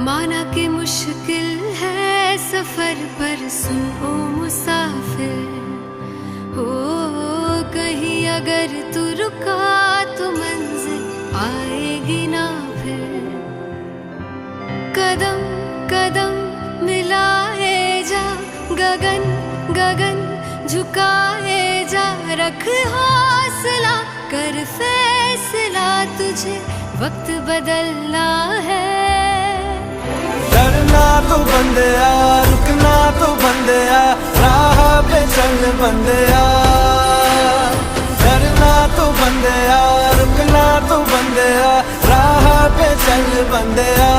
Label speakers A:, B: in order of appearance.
A: माना कि मुश्किल है सफर पर सुन ओ मुसाफिर, हो कहीं अगर तू रुका तो मंजिल आएगी ना फिर। कदम कदम मिलाए जा, गगन गगन झुकाए जा, रख हौसला कर फैसला, तुझे वक्त बदलना है।
B: डरना तो बंदिया, रुकना तो बंदिया, राह पे चल बंदिया। डरना तो बंदिया, रुकना तो बंदिया, राह पे चल बंदिया।